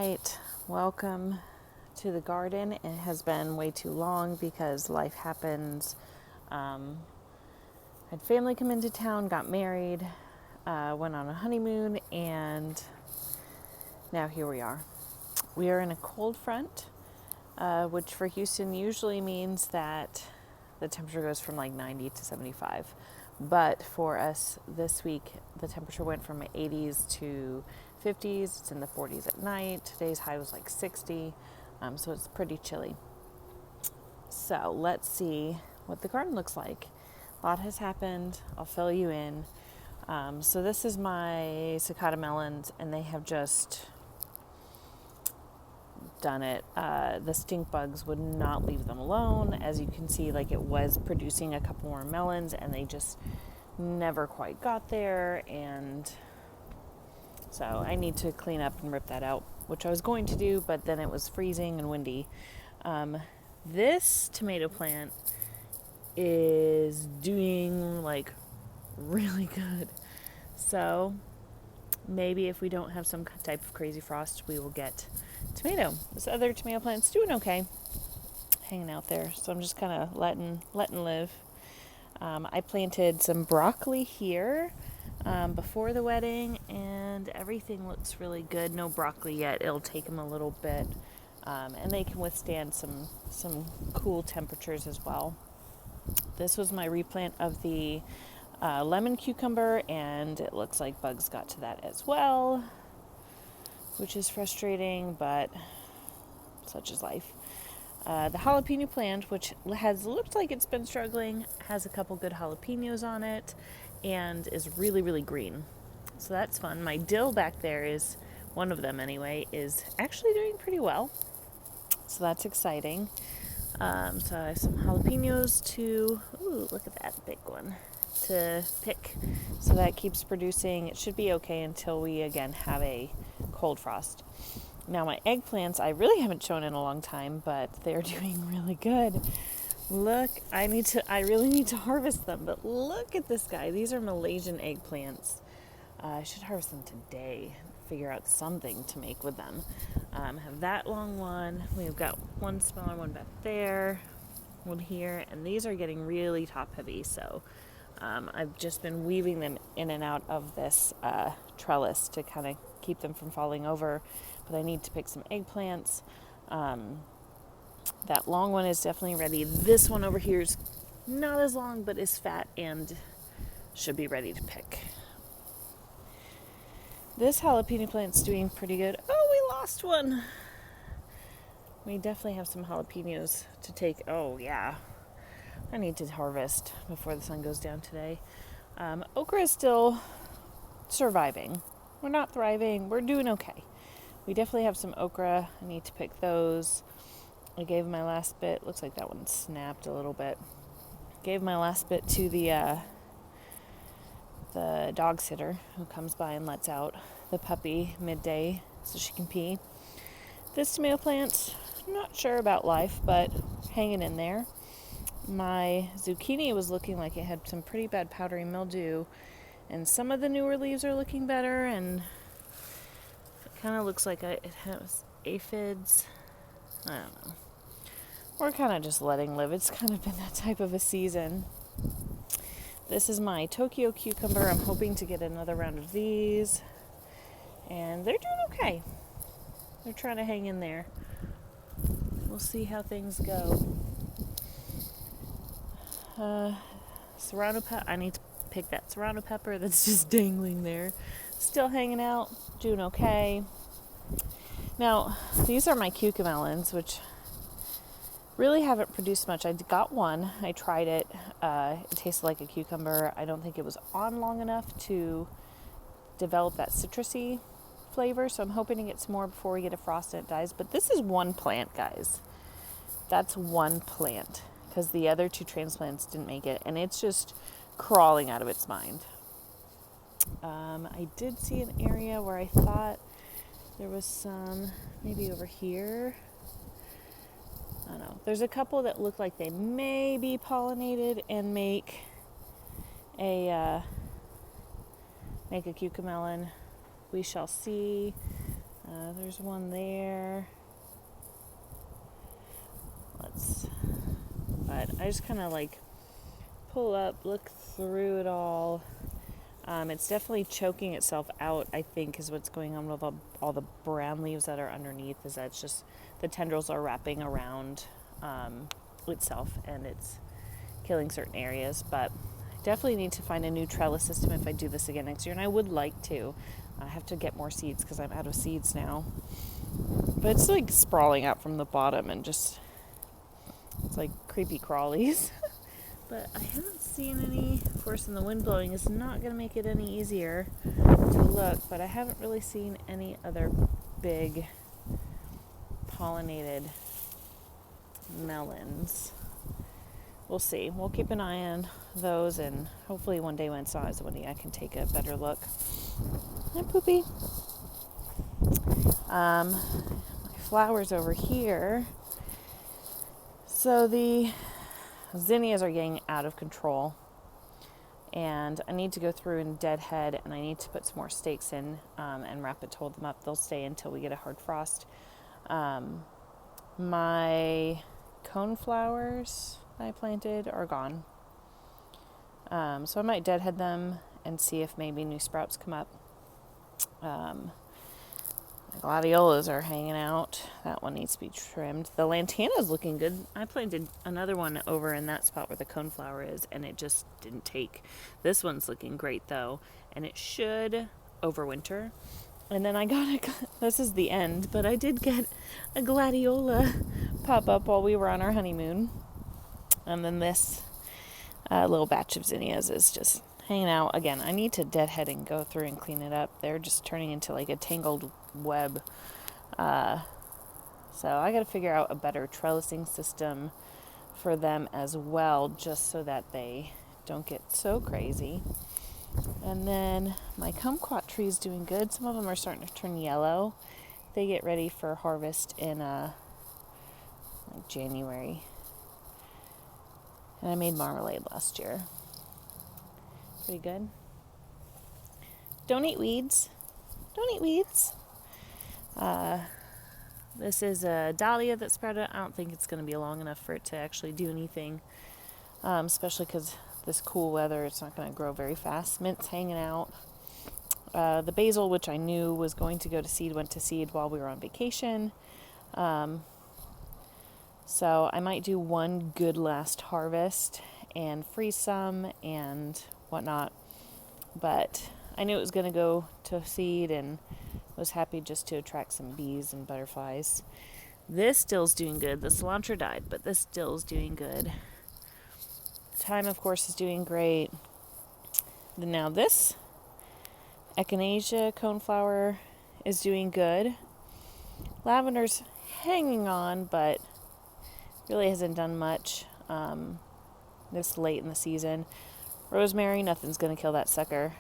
right, welcome to the garden. It has been way too long because life happens. Had family come into town, got married, went on a honeymoon, and now here we are. We are in a cold front, which for Houston usually means that the temperature goes from like 90 to 75. But for us this week, the temperature went from 80s to 50s. It's in the 40s at night. Today's high was like 60, so it's pretty chilly. So let's see what the garden looks like. A lot has happened. I'll fill you in. So this is my cicada melons, and they have just done it. The stink bugs would not leave them alone. As you can see, like, it was producing a couple more melons and they just never quite got there, and so I need to clean up and rip that out, which I was going to do, but then it was freezing and windy. This tomato plant is doing like really good, so maybe if we don't have some type of crazy frost, we will get tomato. This other tomato plant's doing okay, hanging out there, so I'm just kind of letting live. I planted some broccoli here before the wedding, and everything looks really good. No broccoli yet. It'll take them a little bit, and they can withstand some cool temperatures as well. This was my replant of the lemon cucumber, and it looks like bugs got to that as well, which is frustrating, but such is life. The jalapeno plant, which has looked like it's been struggling, has a couple good jalapenos on it and is really, really green. So that's fun. My dill back there, is one of them anyway, is actually doing pretty well. So that's exciting. So I have some jalapenos look at that big one, to pick. So that keeps producing. It should be okay until we again have a cold frost. Now my eggplants, I really haven't shown in a long time, but they're doing really good. Look, I really need to harvest them, but look at this guy. These are Malaysian eggplants. I should harvest them today, figure out something to make with them. Have that long one. We've got one smaller one back there, one here, and these are getting really top heavy, so I've just been weaving them in and out of this trellis to kind of keep them from falling over, but I need to pick some eggplants. That long one is definitely ready. This one over here is not as long, but is fat and should be ready to pick. This jalapeno plant's doing pretty good. Oh, we lost one. We definitely have some jalapenos to take. Oh, yeah. I need to harvest before the sun goes down today. Okra is still surviving. We're not thriving. We're doing okay. We definitely have some okra. I need to pick those. I gave my last bit. Looks like that one snapped a little bit. Gave my last bit to the dog sitter who comes by and lets out the puppy midday so she can pee. This tomato plant, not sure about life, but hanging in there. My zucchini was looking like it had some pretty bad powdery mildew, and some of the newer leaves are looking better, and it kind of looks like it has aphids. I don't know. We're kind of just letting live. It's kind of been that type of a season. This is my Tokyo cucumber. I'm hoping to get another round of these, and they're doing okay. They're trying to hang in there. We'll see how things go. Serrano pepper. I need to pick that serrano pepper that's just dangling there. Still hanging out, doing okay. Now, these are my cucamelons, which really haven't produced much. I got one. I tried it. It tasted like a cucumber. I don't think it was on long enough to develop that citrusy flavor, so I'm hoping to get some more before we get a frost and it dies. But this is one plant, guys. That's one plant, because the other two transplants didn't make it, and it's just crawling out of its mind. I did see an area where I thought there was some, maybe over here. I don't know. There's a couple that look like they may be pollinated and make a cucamelon. We shall see. There's one there. But I just kind of like pull up, look through it all. It's definitely choking itself out, I think, is what's going on with all the brown leaves that are underneath, is that it's just the tendrils are wrapping around itself and it's killing certain areas. But I definitely need to find a new trellis system if I do this again next year, and I would like to. I have to get more seeds because I'm out of seeds now. But it's like sprawling out from the bottom and just, it's like creepy crawlies. But I haven't seen any. Of course, and the wind blowing is not going to make it any easier to look, but I haven't really seen any other big pollinated melons. We'll see. We'll keep an eye on those, and hopefully one day when it's not as windy, I can take a better look. Hi, Poopy. My flowers over here. So the zinnias are getting out of control, and I need to go through and deadhead, and I need to put some more stakes in and rapid hold them up. They'll stay until we get a hard frost. My coneflowers that I planted are gone, so I might deadhead them and see if maybe new sprouts come up. The gladiolas are hanging out. That one needs to be trimmed. The lantana's looking good. I planted another one over in that spot where the coneflower is, and it just didn't take. This one's looking great, though, and it should overwinter. And then I got this is the end, but I did get a gladiola pop up while we were on our honeymoon. And then this little batch of zinnias is just hanging out. Again, I need to deadhead and go through and clean it up. They're just turning into like a tangled web. So I got to figure out a better trellising system for them as well, just so that they don't get so crazy. And then my kumquat tree is doing good. Some of them are starting to turn yellow. They get ready for harvest in like January. And I made marmalade last year. Pretty good. Don't eat weeds. Don't eat weeds. This is a dahlia that sprouted. I don't think it's going to be long enough for it to actually do anything, especially because this cool weather, it's not going to grow very fast. Mint's hanging out. The basil, which I knew was going to go to seed, went to seed while we were on vacation. So I might do one good last harvest and freeze some and whatnot. But I knew it was going to go to seed and was happy just to attract some bees and butterflies. This still's doing good. The cilantro died, but this still's doing good. Thyme, of course, is doing great. Now this echinacea coneflower is doing good. Lavender's hanging on, but really hasn't done much this late in the season. Rosemary, nothing's going to kill that sucker,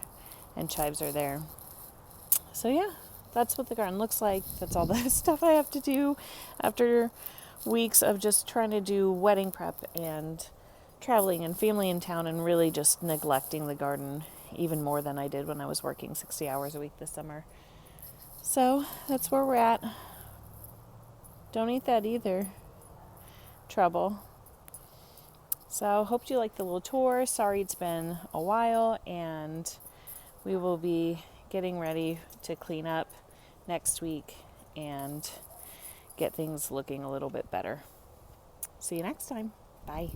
and chives are there. So yeah, that's what the garden looks like. That's all the stuff I have to do after weeks of just trying to do wedding prep and traveling and family in town, and really just neglecting the garden even more than I did when I was working 60 hours a week this summer. So that's where we're at. Don't eat that either. Trouble. So hope you liked the little tour. Sorry it's been a while, and we will be getting ready to clean up next week and get things looking a little bit better. See you next time. Bye.